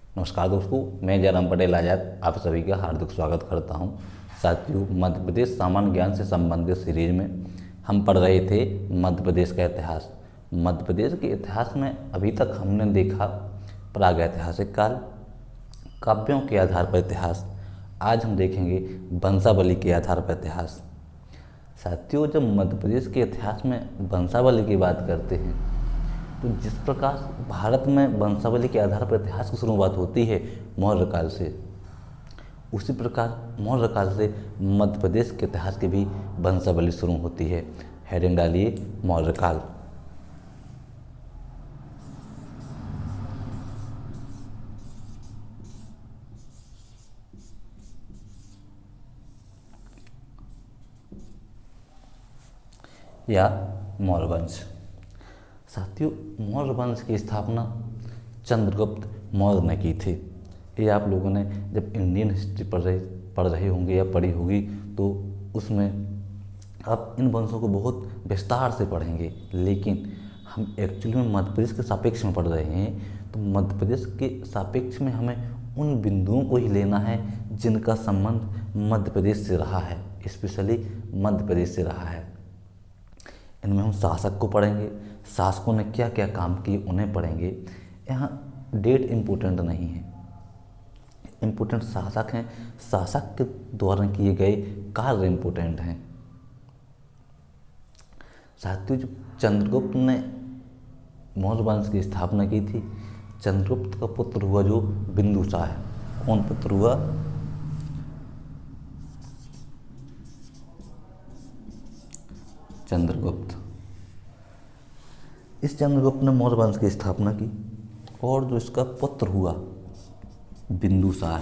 नमस्कार दोस्तों, मैं जयराम पटेल आजाद आप सभी का हार्दिक स्वागत करता हूं। साथियों, मध्य प्रदेश सामान्य ज्ञान से संबंधित सीरीज में हम पढ़ रहे थे मध्य प्रदेश का इतिहास। मध्य प्रदेश के इतिहास में अभी तक हमने देखा प्रागैतिहासिक काल, काव्यों के आधार पर इतिहास। आज हम देखेंगे वंशावली के आधार पर इतिहास। साथियों, जब मध्य प्रदेश के इतिहास में वंशावली की बात करते हैं तो जिस प्रकार भारत में वंशावली के आधार पर इतिहास की शुरुआत होती है मौर्य काल से, उसी प्रकार मौर्य काल से मध्य प्रदेश के इतिहास की भी वंशावली शुरू होती है। हेडिंग डालिए मौर्य काल। या मौर्य वंश। साथियों, मौर्य वंश की स्थापना चंद्रगुप्त मौर्य ने की थी। ये आप लोगों ने जब इंडियन हिस्ट्री पढ़ रहे होंगे या पढ़ी होगी तो उसमें आप इन वंशों को बहुत विस्तार से पढ़ेंगे, लेकिन हम एक्चुअली में मध्य प्रदेश के सापेक्ष में पढ़ रहे हैं। तो मध्य प्रदेश के सापेक्ष में हमें उन बिंदुओं को ही लेना है जिनका संबंध मध्य प्रदेश से रहा है, स्पेशली मध्य प्रदेश से रहा है। इनमें हम शासक को पढ़ेंगे, शासकों ने क्या क्या काम किए उन्हें पढ़ेंगे। यहाँ डेट इम्पोर्टेंट नहीं है, इम्पोर्टेंट शासक हैं, शासक के द्वारा किए गए कार्य इम्पोर्टेंट हैं। साथियों, जो चंद्रगुप्त ने मौर्य वंश की स्थापना की थी, चंद्रगुप्त का पुत्र हुआ जो बिंदुसार है। कौन पुत्र हुआ? चंद्रगुप्त। इस चंद्रगुप्त ने मौर्य वंश की स्थापना की और जो इसका पुत्र हुआ बिंदुसार,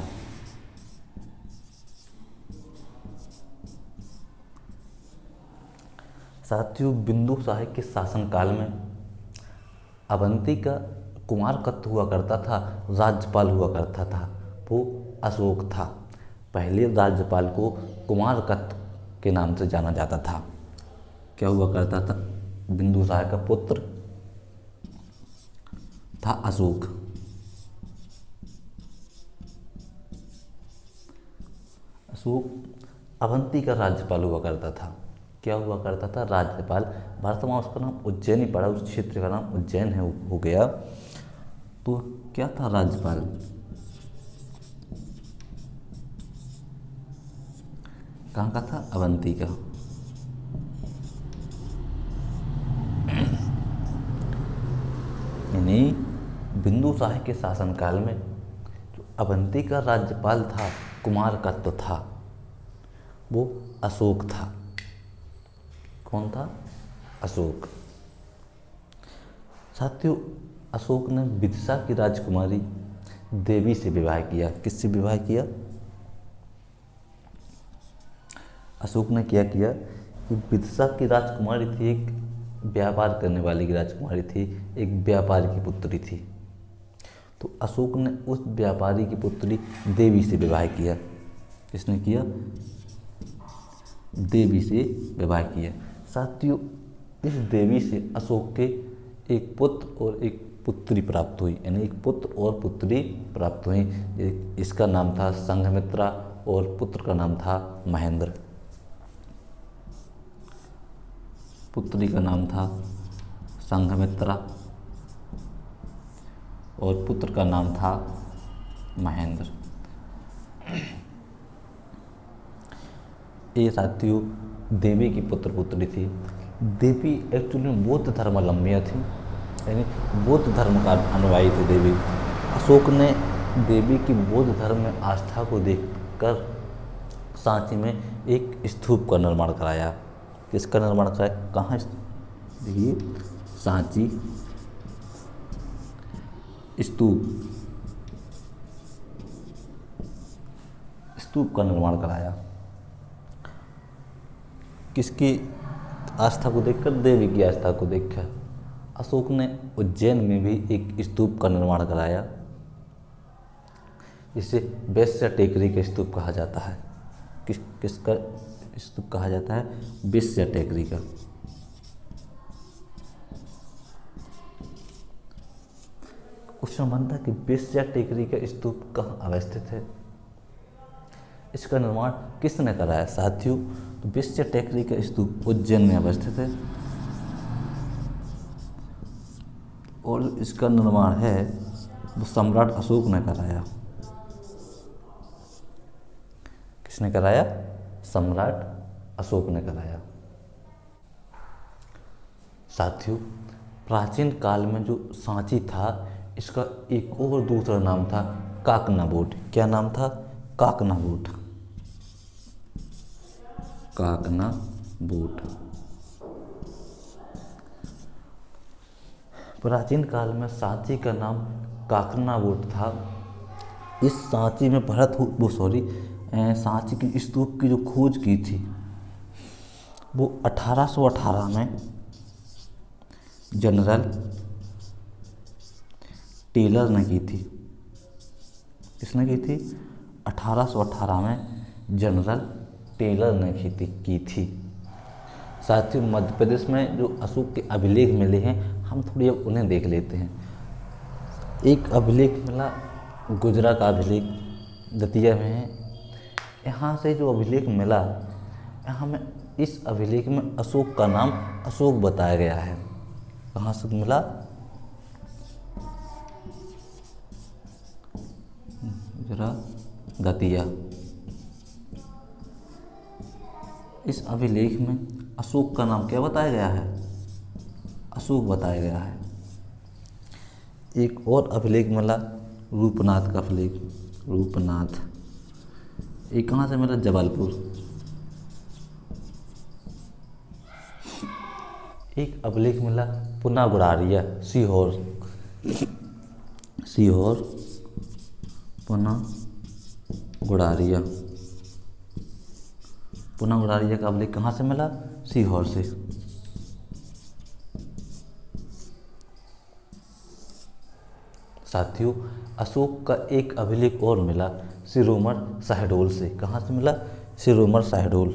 साथियों बिंदुसार के शासनकाल में अवंती का कुमारकत्व हुआ करता था, राज्यपाल हुआ करता था, वो अशोक था। पहले राज्यपाल को कुमारकत्व के नाम से जाना जाता था। क्या हुआ करता था? बिंदुसार का पुत्र था अशोक। अशोक अवंती का राज्यपाल हुआ करता था। क्या हुआ करता था? राज्यपाल। वर्तमान उसका नाम उज्जैन ही पड़ा, उस क्षेत्र का नाम उज्जैन है हो गया। तो क्या था? राज्यपाल। कहाँ का था? अवंती का। यानी बिंदुसार के शासनकाल में जो अवंती का राज्यपाल था, कुमारकत्व था, वो अशोक था। कौन था? अशोक। साथियों, अशोक ने विदिशा की राजकुमारी देवी से विवाह किया। किससे विवाह किया? अशोक ने क्या किया कि विदिशा की राजकुमारी थी, एक व्यापार करने वाली की राजकुमारी थी, एक व्यापारी की पुत्री थी। तो अशोक ने उस व्यापारी की पुत्री देवी से विवाह किया। किसने किया? देवी से विवाह किया। साथियों, इस देवी से अशोक के एक पुत्र और एक पुत्री प्राप्त हुई, यानी एक पुत्र और पुत्री प्राप्त हुई। इसका नाम था संघमित्रा और पुत्र का नाम था महेंद्र। पुत्री का नाम था संघमित्रा और पुत्र का नाम था महेंद्र। ये साथियों देवी की पुत्र पुत्री थी। देवी एक्चुअली बौद्ध धर्मावलंबियाँ थी, यानी बौद्ध धर्म का अनुयायी थे देवी। अशोक ने देवी की बौद्ध धर्म में आस्था को देखकर सांची में एक स्तूप का निर्माण कराया। किसका निर्माण कराया? कहाँ? देखिए, सांची स्तूप का निर्माण कराया। किसकी आस्था को देखकर? देवी की आस्था को देखकर। अशोक ने उज्जैन में भी एक स्तूप का निर्माण कराया, जिसे वैश्य टेकरी का स्तूप कहा जाता है। किसका स्तूप कहा जाता है? वैश्य टेकरी का। क्वेश्चन बनता है कि वेश्या टेकरी का स्तूप कहाँ अवस्थित है? इसका निर्माण किसने कराया साथियों? तो वेश्या टेकरी का स्तूप उज्जैन में अवस्थित है और इसका निर्माण है वो सम्राट अशोक ने कराया। किसने कराया? सम्राट अशोक ने कराया। साथियों, प्राचीन काल में जो सांची था इसका एक और दूसरा नाम था काकनाबोट। क्या नाम था? काकनाबोट। काकनाबोट। प्राचीन काल में सांची का नाम काकनाबोट था। इस सांची में सांची की स्तूप की जो खोज की थी वो 1818 में जनरल टेलर ने की थी। किसने की थी? 1818 में जनरल टेलर ने की थी। साथियों, मध्य प्रदेश में जो अशोक के अभिलेख मिले हैं हम थोड़ी अब उन्हें देख लेते हैं। एक अभिलेख मिला गुजरा का अभिलेख, दतिया में है। यहाँ से जो अभिलेख मिला, यहाँ में इस अभिलेख में अशोक का नाम अशोक बताया गया है। कहाँ से मिला? गुजरा, दतिया। इस अभिलेख में अशोक का नाम क्या बताया गया है? अशोक बताया गया है। एक और अभिलेख मिला रूपनाथ का अभिलेख, रूपनाथ। एक कहाँ से मिला? जबलपुर। एक अभिलेख मिला पुना गुड़ारिया, सीहोर। सीहोर, पुना गुड़ारिया। पुना गुड़ारिया का अभिलेख कहाँ से मिला? सीहोर से। साथियों, अशोक का एक अभिलेख और मिला सिरोमर शहडोल से। कहाँ से मिला? सिरोमर शहडोल।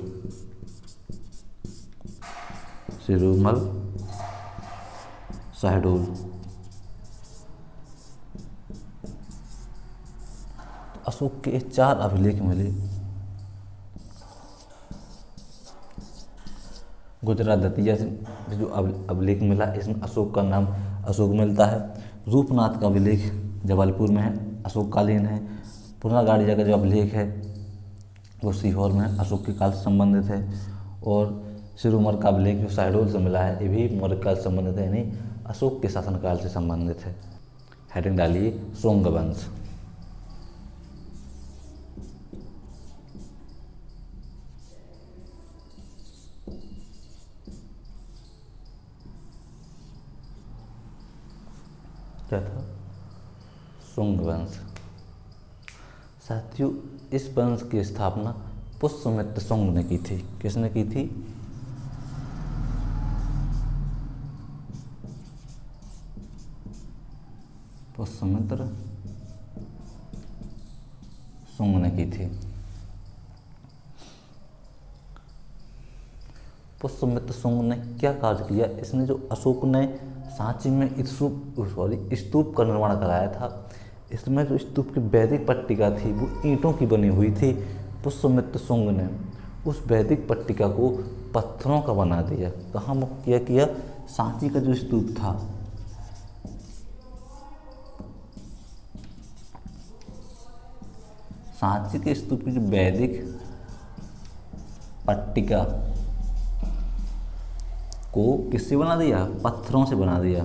सिरोमल शहडोल। अशोक के 4 अभिलेख मिले। गुजरात दतिया से जो अभिलेख मिला इसमें अशोक का नाम अशोक मिलता है। रूपनाथ का अभिलेख जबलपुर में है, अशोक कालीन है। पुना गाड़िया का जो अभिलेख है वो सीहोर में अशोक के काल से संबंधित है। और सिरोमर का अभिलेख जो शहडोल से मिला है ये भी मौर्य काल से संबंधित है, यानी अशोक के शासनकाल से संबंधित है। हेडिंग डालिए सोंग वंश। क्या था? सुंग वंश। साथियों, इस वंश की स्थापना पुष्यमित्र सुंग ने की थी। किसने की थी? पुष्यमित्र सुंग ने की थी। पुष्यमित्र सुंग ने क्या कार्य किया? इसने जो अशोक ने सांची में स्तूप का निर्माण कराया था, इसमें जो स्तूप की वैदिक पट्टिका थी वो ईंटों की बनी हुई थी। पुष्यमित्र सुंग ने उस वैदिक पट्टिका को पत्थरों का बना दिया। कहाँ क्या किया? सांची का जो स्तूप था सांची के स्तूप की जो वैदिक पट्टिका को किससे बना दिया? पत्थरों से बना दिया।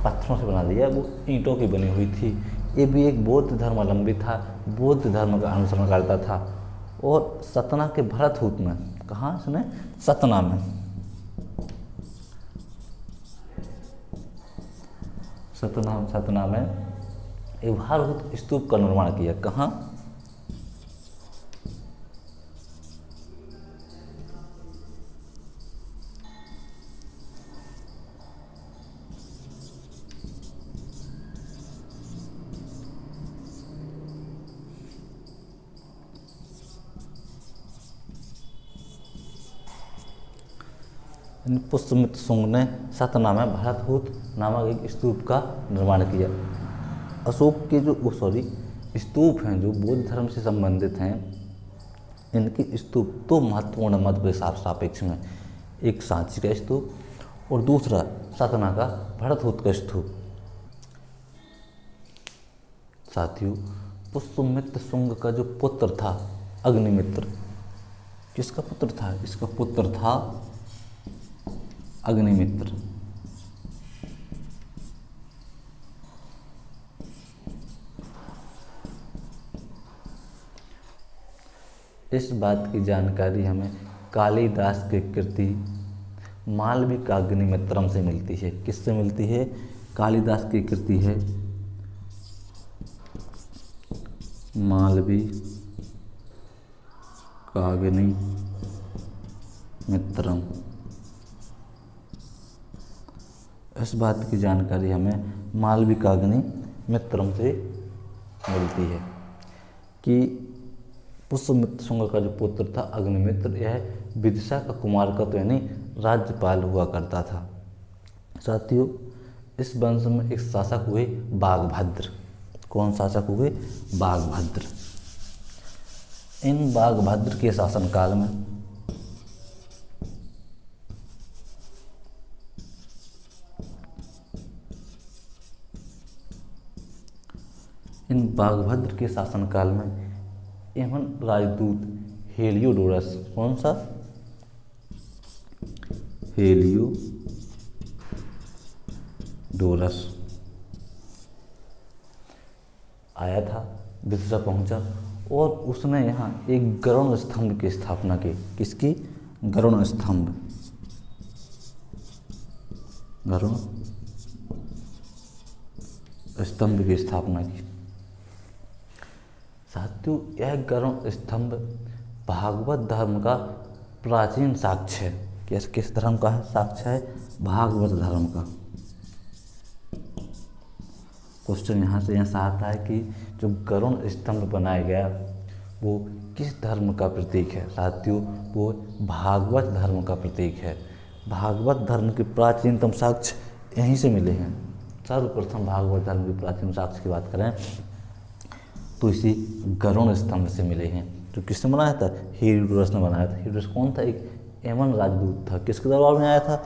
पत्थरों से बना दिया, वो ईंटों की बनी हुई थी। ये भी एक बौद्ध धर्मावलंबी था, बौद्ध धर्म का अनुसरण करता था। और सतना के भरतहूत में, कहाँ इसने? सतना में। सतना में एक भारतहूत स्तूप का निर्माण किया। कहाँ? पुष्यमित्र शुंग ने सतना में भरतहूत नामक एक स्तूप का निर्माण किया। अशोक के जो स्तूप हैं जो बौद्ध धर्म से संबंधित हैं, इनके स्तूप तो महत्वपूर्ण मध्य प्रदेश सापेक्ष में, एक सांची का स्तूप और दूसरा सतना का भरतहूत का स्तूप। साथियों, पुष्यमित्र शुंग का जो पुत्र था अग्निमित्र, किसका पुत्र था? इसका पुत्र था अग्निमित्र। इस बात की जानकारी हमें कालिदास की कृति मालविकाग्निमित्रम से मिलती है। किससे मिलती है? कालिदास की कृति है मालविकाग्निमित्रम। इस बात की जानकारी हमें मालविकाग्निमित्रम से मिलती है कि पुष्यमित्र शुंग का जो पुत्र था अग्निमित्र, यह विदिशा का कुमारकत्व यानी राज्यपाल हुआ करता था। साथियों, इस वंश में एक शासक हुए बाघभद्र। कौन शासक हुए? बाघभद्र। इन बाघभद्र के शासनकाल में एवं राजदूत हेलियोडोरस, कौन सा? हेलियोडोरस आया था, विदिशा पहुंचा और उसने यहाँ एक गरुड़ स्तंभ की स्थापना की। किसकी? गरुड़ स्तंभ। गरुड़ स्तंभ की स्थापना की। साथियों, यह गरुड़ स्तंभ भागवत धर्म का प्राचीन साक्ष्य है। किस धर्म का है? साक्ष्य है भागवत धर्म का। क्वेश्चन यहाँ से यहाँ आता है कि जो गरुड़ स्तंभ बनाया गया वो किस धर्म का प्रतीक है? साथियों, वो भागवत धर्म का प्रतीक है। भागवत धर्म के प्राचीनतम साक्ष्य यहीं से मिले हैं। सर्वप्रथम भागवत धर्म के प्राचीन साक्ष्य की बात करें तो इसी गरुड़ स्तंभ से मिले हैं। जो किसने बनाया था? हेलियोडोरस ने बनाया था। हेलियोडोरस कौन था? एक एमन राजदूत था। किसके दरबार में आया था?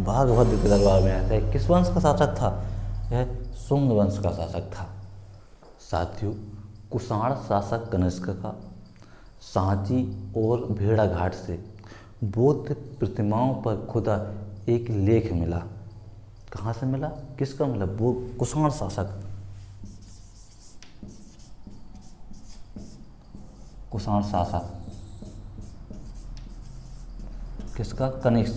बाघभद्र के दरबार में आया था। किस वंश का शासक था? यह शुंग वंश का शासक था। साथियों, कुषाण शासक कनिष्क का सांची और भेड़ाघाट से बौद्ध प्रतिमाओं पर खुदा एक लेख मिला। कहाँ से मिला? किसका मिला? वो कुषाण शासक, कुषाण शासक किसका? कनिष्क।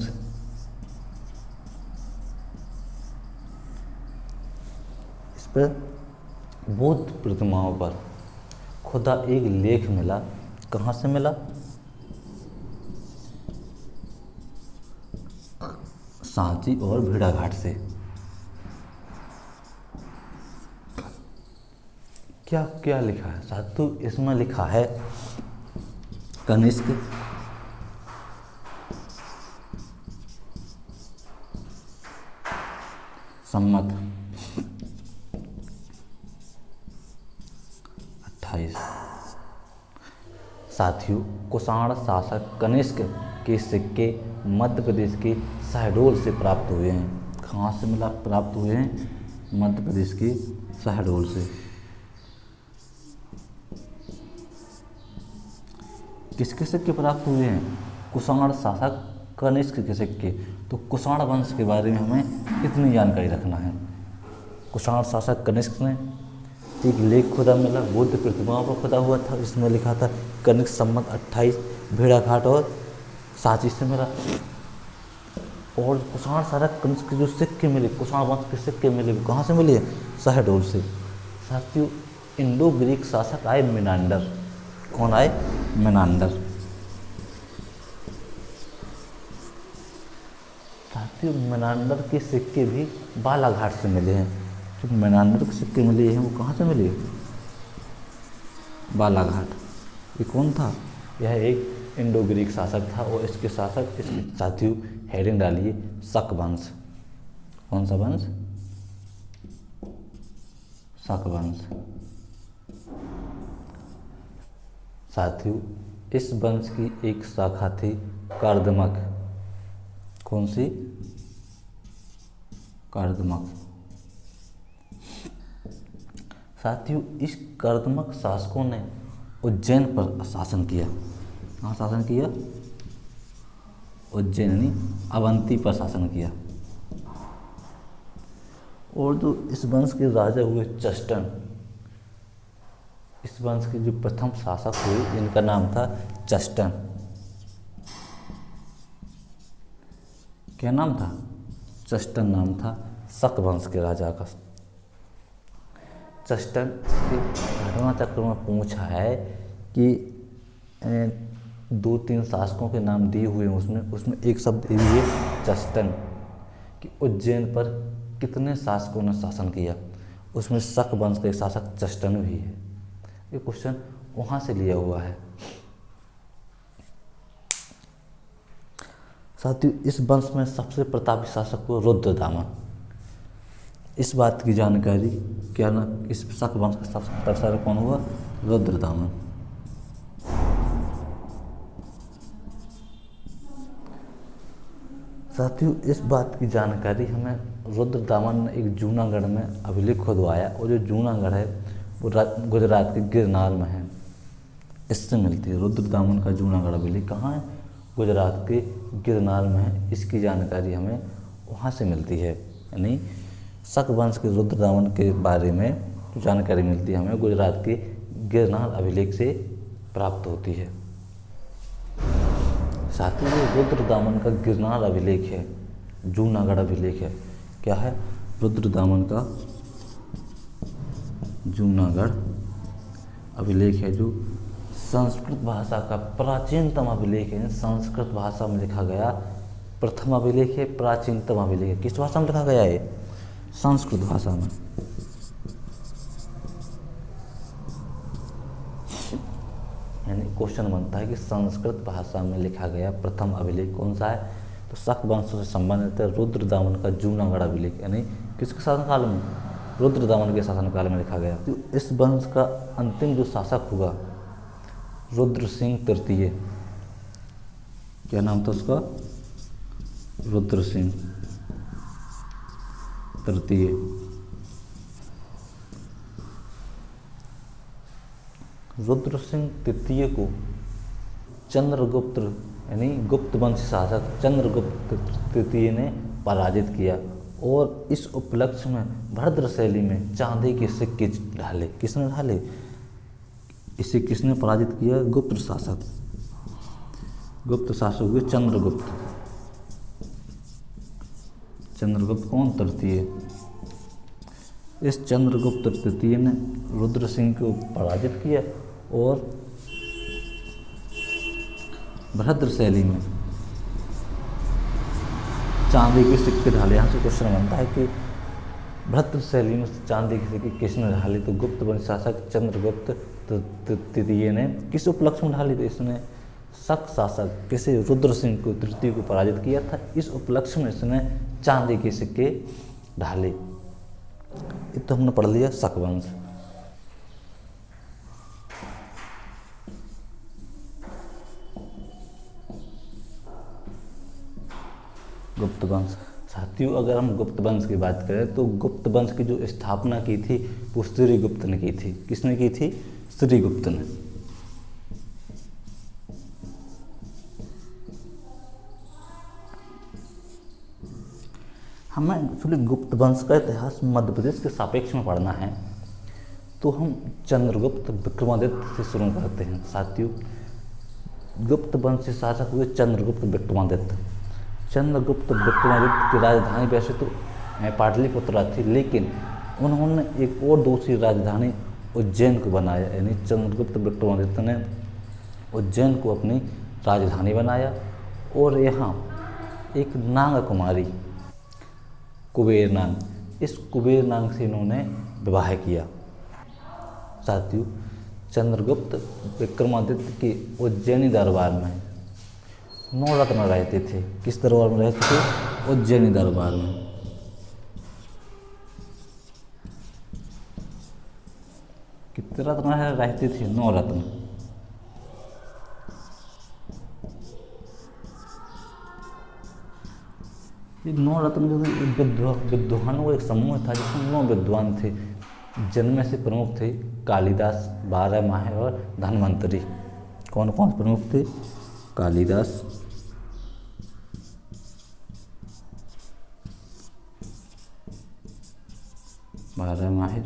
इस पर बौद्ध प्रतिमाओं पर खुदा एक लेख मिला। कहाँ से मिला? सांची और भेड़ाघाट से। क्या क्या लिखा है साथियों? इसमें लिखा है कनिष्क सम्मत 28। साथियों, कुषाण शासक कनिष्क के सिक्के मध्य प्रदेश के शहडोल से प्राप्त हुए हैं। कहाँ से प्राप्त हुए हैं? मध्य प्रदेश के शहडोल से। किसके सिक्के प्राप्त हुए हैं? कुषाण शासक कनिष्क के सिक्के। तो कुषाण वंश के बारे में हमें इतनी जानकारी रखना है। कुषाण शासक कनिष्क ने एक लेख खुदा मिला, बौद्ध प्रतिमाओं पर खुदा हुआ था, इसमें लिखा था कनिष्क सम्मत 28, भेड़ाघाट और सांची से मिला। और कुषाण शासक कनिष्क के जो सिक्के मिले, कुषाण वंश के सिक्के मिले, वो कहाँ से मिले? शहडोल से। साथियों, इंडो ग्रीक शासक आए मेनांडर। कौन आए? मेनांडर। साथियों, मेनांडर के सिक्के भी बालाघाट से मिले हैं। जो मेनांडर के सिक्के मिले हैं वो कहाँ से मिले? बालाघाट। ये कौन था? यह एक इंडो ग्रीक शासक था और इसके शासक, इसके साथियों हेडिंग डालिए शक वंश। कौन सा वंश? शक वंश। साथियों इस वंश की एक शाखा थी कर्दमक। कौन सी? कर्दमक। साथियों इस कर्दमक शासकों ने उज्जैन पर शासन किया। कहाँ शासन किया? उज्जैन यानी अवंती पर शासन किया। और जो इस वंश के राजा हुए चस्टन, इस वंश के जो प्रथम शासक हुए जिनका नाम था चस्टन। क्या नाम था? चस्टन नाम था शक वंश के राजा का। चस्टन के घटना चक्र में पूछा है कि 2-3 शासकों के नाम दिए हुए हैं, उसमें एक शब्द ये भी है चस्टन, कि उज्जैन पर कितने शासकों ने शासन किया। उसमें शक वंश का एक शासक चस्टन भी है। ये क्वेश्चन वहाँ से लिया हुआ है। साथियों इस वंश में सबसे प्रतापी शासक हुआ रुद्रदामन। इस बात की जानकारी क्या ना, इस शक वंश का सबसे प्रतापी कौन हुआ? रुद्रदामन। साथियों इस बात की जानकारी हमें रुद्रदामन ने एक जूनागढ़ में अभिलेख खुदवाया, और जो जूनागढ़ है वो गुजरात के गिरनार में है। इससे मिलती है रुद्रदामन का जूनागढ़ अभिलेख कहाँ है? गुजरात के गिरनार में है। इसकी जानकारी हमें वहाँ से मिलती है, यानी शक वंश के रुद्रदामन के बारे में जो जानकारी मिलती है हमें गुजरात के गिरनार अभिलेख से प्राप्त होती है। साथ ही रुद्रदामन का गिरनार अभिलेख है, जूनागढ़ अभिलेख है। क्या है? रुद्रदामन का जूनागढ़ अभिलेख है, जो संस्कृत भाषा का प्राचीनतम अभिलेख है। संस्कृत भाषा में लिखा गया प्रथम अभिलेख है, प्राचीनतम अभिलेख है। किस भाषा में लिखा गया है? संस्कृत भाषा में। यानी क्वेश्चन बनता है कि संस्कृत भाषा में लिखा गया प्रथम अभिलेख कौन सा है? तो शक वंश से संबंधित है रुद्रदामन का जूनागढ़ अभिलेख, यानी किसके शासनकाल में? रुद्रदामन के शासनकाल में लिखा गया। तो इस वंश का अंतिम जो शासक हुआ रुद्र सिंह तृतीय। क्या नाम था उसका? रुद्र सिंह तृतीय। रुद्र सिंह तृतीय को चंद्रगुप्त यानी गुप्त वंश शासक चंद्रगुप्त तृतीय ने पराजित किया, और इस उपलक्ष्य में भद्र शैली में चांदी के सिक्के ढाले। किसने ढाले? इसे किसने पराजित किया? गुप्त शासक। गुप्त शासक हुए चंद्रगुप्त। चंद्रगुप्त कौन? तृतीय। इस चंद्रगुप्त तृतीय ने रुद्र सिंह को पराजित किया और भद्र शैली में चांदी के सिक्के ढाले। यहाँ से क्वेश्चन बनता है कि भद्र शैली में चांदी के सिक्के किसने ढाले? तो गुप्त वंश शासक चंद्रगुप्त तृतीय ने। किस उपलक्ष्य में ढाली? तो इसने शक शासक किसे? रुद्र सिंह को तृतीय को पराजित किया था। इस उपलक्ष्य में इसने चांदी के सिक्के ढाले। ये तो हमने पढ़ लिया शक वंश। गुप्त वंश। साथियों अगर हम गुप्त वंश की बात करें तो गुप्त वंश की जो स्थापना की थी वो श्रीगुप्त ने की थी। किसने की थी? श्रीगुप्त ने। हमें एक्चुअली गुप्त वंश का इतिहास मध्य प्रदेश के सापेक्ष में पढ़ना है, तो हम चंद्रगुप्त विक्रमादित्य से शुरू करते हैं। साथियों गुप्त वंश के शासक हुए चंद्रगुप्त विक्रमादित्य। चंद्रगुप्त विक्रमादित्य की राजधानी वैसे तो पाटलिपुत्र थी, लेकिन उन्होंने एक और दूसरी राजधानी उज्जैन को बनाया। यानी चंद्रगुप्त विक्रमादित्य ने उज्जैन को अपनी राजधानी बनाया और यहाँ एक नांग कुमारी कुबेर नांग, इस कुबेर नांग से इन्होंने विवाह किया। साथियों चंद्रगुप्त विक्रमादित्य के उज्जैनी दरबार में 9 रत्न रहते थे। किस दरबार में रहते थे? उज्जैनी दरबार में। कितने रत्न रहते थे? 9 रत्न। ये 9 रत्न जो विद्वानों का एक समूह था जिसमें 9 विद्वान थे, जिनमें से प्रमुख थे कालिदास, 12 माहे और धन्वंतरि। कौन कौन प्रमुख थे? कालिदास, बारहमाही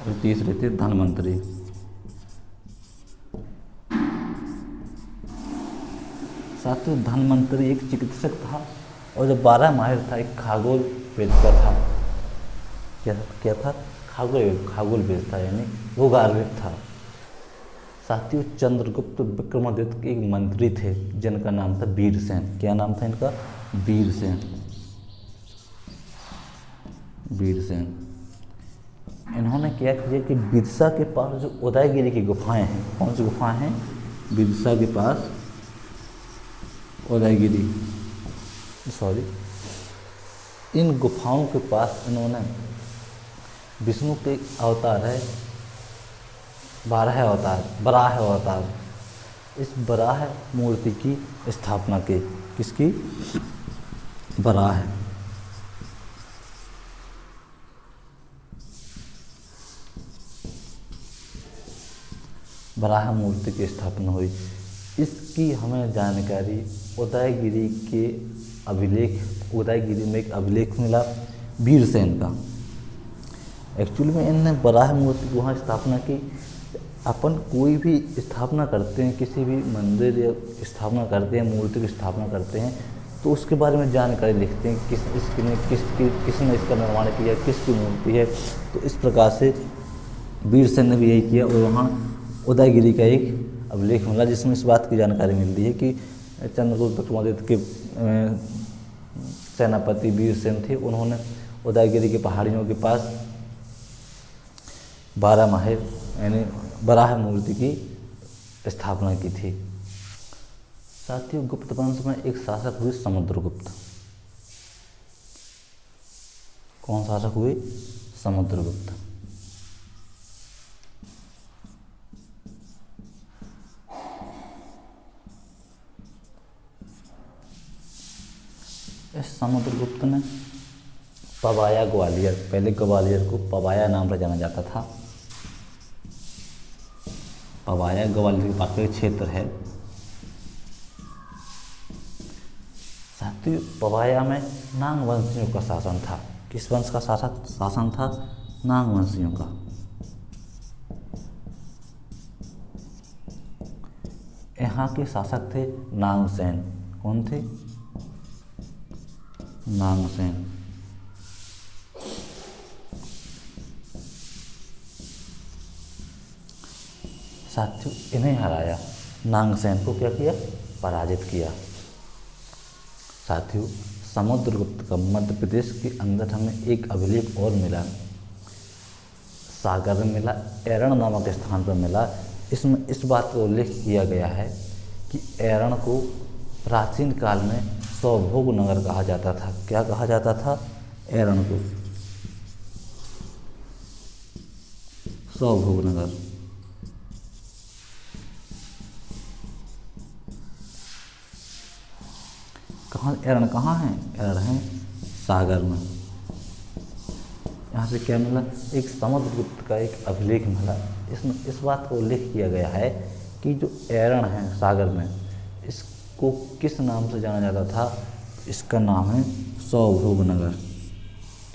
और तीसरे थे धन्वंतरि। साथ ही धन्वंतरि एक चिकित्सक था और जो 12 माहिर था एक खगोल वेदता था। क्या था? खगोल वेद था, यानी वो गार्विक था। साथियों, चंद्रगुप्त विक्रमादित्य के एक मंत्री थे जिनका नाम था वीरसेन। क्या नाम था इनका? वीरसेन। इन्होंने क्या किया कि बिरसा के पास जो उदयगिरी की गुफाएं हैं, कौन सी गुफाएं हैं? बिरसा के पास उदयगिरी, इन गुफाओं के पास इन्होंने विष्णु के अवतार है, 12 अवतार, इस बराह मूर्ति की स्थापना की। किसकी? बराह मूर्ति की स्थापना हुई। इसकी हमें जानकारी उदयगिरी में एक अभिलेख मिला वीरसेन का। एक्चुअली में इनने बराह मूर्ति की वहाँ स्थापना की। अपन कोई भी स्थापना करते हैं, किसी भी मंदिर या स्थापना करते हैं, मूर्ति की स्थापना करते हैं, तो उसके बारे में जानकारी लिखते हैं, किसने इसका निर्माण किया, किसकी मूर्ति है। तो इस प्रकार से वीरसेन ने भी यही किया और वहाँ उदयगिरी का एक अभिलेख मिला जिसमें इस बात की जानकारी मिलती है कि चंद्रगुप्त विक्रमादित्य के सेनापति वीरसेन थे। उन्होंने उदयगिरी की पहाड़ियों के पास 12 माहिर यानी बराह मूर्ति की स्थापना की थी। साथियों, गुप्त वंश में एक शासक हुए समुद्रगुप्त। कौन शासक हुए? समुद्रगुप्त। इस समुद्रगुप्त ने पवाया ग्वालियर, पहले ग्वालियर को पवाया नाम से जाना जाता था। पवाया ग्वालियर के पास का क्षेत्र है। साथियों, पवाया में नाग वंशियों का शासन था। किस वंश का शासन था? नाग वंशियों का। यहाँ के शासक थे नागसेन। कौन थे? नागसेन। साथियों, इन्हें हराया, नागसेन को क्या किया? पराजित किया। साथियों, समुद्रगुप्त का मध्य प्रदेश के अंदर हमें एक अभिलेख और मिला, सागर में मिला, एरण नामक स्थान पर मिला। इसमें इस बात का उल्लेख किया गया है कि एरण को प्राचीन काल में सौभोग नगर कहा जाता था। क्या कहा जाता था? एरण को सौभोग नगर। एरण कहाँ है? एरण है सागर में। यहाँ से क्या मिला? एक समुद्रगुप्त का एक अभिलेख मिला। इसमें इस बात का उल्लेख किया गया है कि जो एरण है सागर में, इसको किस नाम से जाना जाता था? इसका नाम है सौभोग नगर।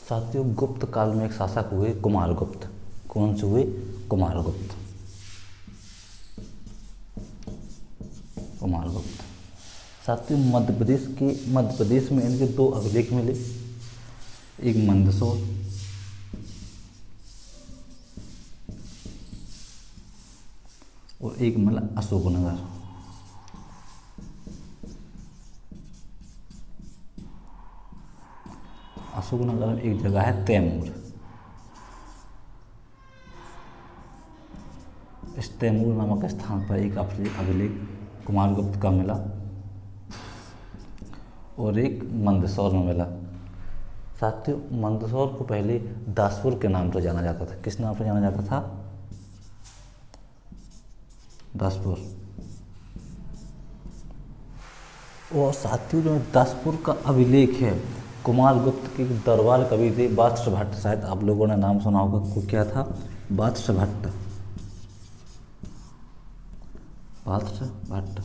साथियों, गुप्त काल में एक शासक हुए कुमारगुप्त। कौन से हुए? कुमारगुप्त। साथियों, मध्य प्रदेश में इनके 2 अभिलेख मिले, एक मंदसौर और एक मिला अशोकनगर। अशोकनगर में एक जगह है तैमूर। तैमूर नामक स्थान पर एक अभिलेख कुमारगुप्त का मिला और एक मंदसौर में मिला। साथियों, मंदसौर को पहले दासपुर के नाम से जाना जाता था। किस नाम से जाना जाता था? दासपुर। और साथियों, जो दासपुर का अभिलेख है, कुमारगुप्त के दरबार कवि थे वात्स भट्ट। शायद आप लोगों ने नाम सुना होगा। को क्या था? वात्स भट्ट। वात्स भट्ट।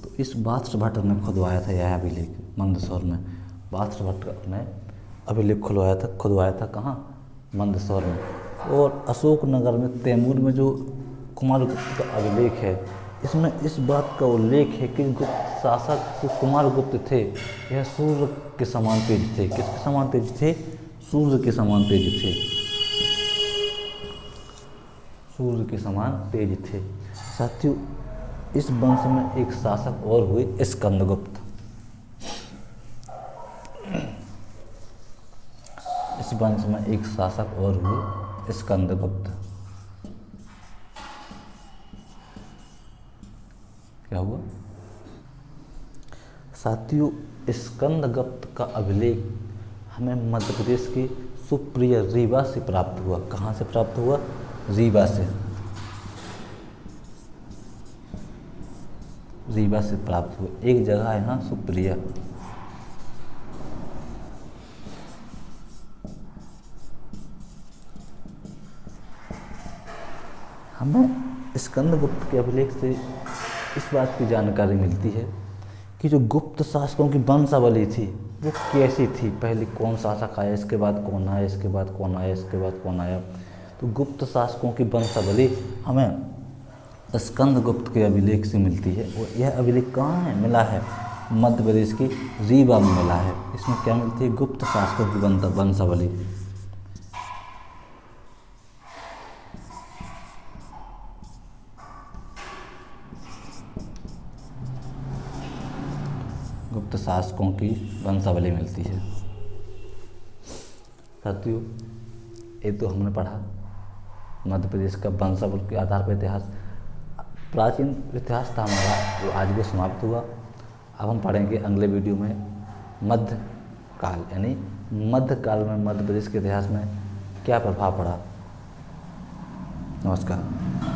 तो इस वात्स भट्ट ने खुदवाया था यह अभिलेख मंदसौर में। वात्स भट्ट ने अभिलेख खुदवाया था कहाँ? मंदसौर में। और अशोकनगर में तैमूर में जो कुमारगुप्त का अभिलेख है, इसमें इस बात का उल्लेख है कि गुप्त शासक जो कुमारगुप्त थे यह सूर्य के समान तेज थे। किसके समान तेज थे? सूर्य के समान तेज थे। सूर्य के समान तेज थे। साथियों, इस वंश में एक शासक और हुए स्कंदगुप्त। इस वंश में एक शासक और हुए स्कंदगुप्त। क्या हुआ? साथियों, स्कंदगुप्त का अभिलेख हमें मध्य प्रदेश की सुप्रिय रीवा से प्राप्त हुआ। कहाँ से प्राप्त हुआ? रीवा से। रीवा से प्राप्त हुआ। एक जगह है ना सुप्रिया। हमें स्कंदगुप्त के अभिलेख से इस बात की जानकारी मिलती है कि जो गुप्त शासकों की वंशावली थी वो कैसी थी। पहले कौन शासक आया, इसके बाद कौन आया, इसके बाद कौन आया, इसके बाद कौन आया। तो गुप्त शासकों की वंशावली हमें स्कंदगुप्त के अभिलेख से मिलती है। और यह अभिलेख कहाँ है? मिला है मध्य प्रदेश की रीवा में मिला है। इसमें क्या मिलती है? गुप्त शासकों की वंशावली। गुप्त शासकों की वंशावली मिलती है। साथियों, ये तो हमने पढ़ा मध्य प्रदेश का वंशावली के आधार पर इतिहास। प्राचीन इतिहास था हमारा जो आज भी समाप्त हुआ। अब हम पढ़ेंगे अगले वीडियो में मध्यकाल, यानी मध्यकाल में मध्य प्रदेश के इतिहास में क्या प्रभाव पड़ा। नमस्कार।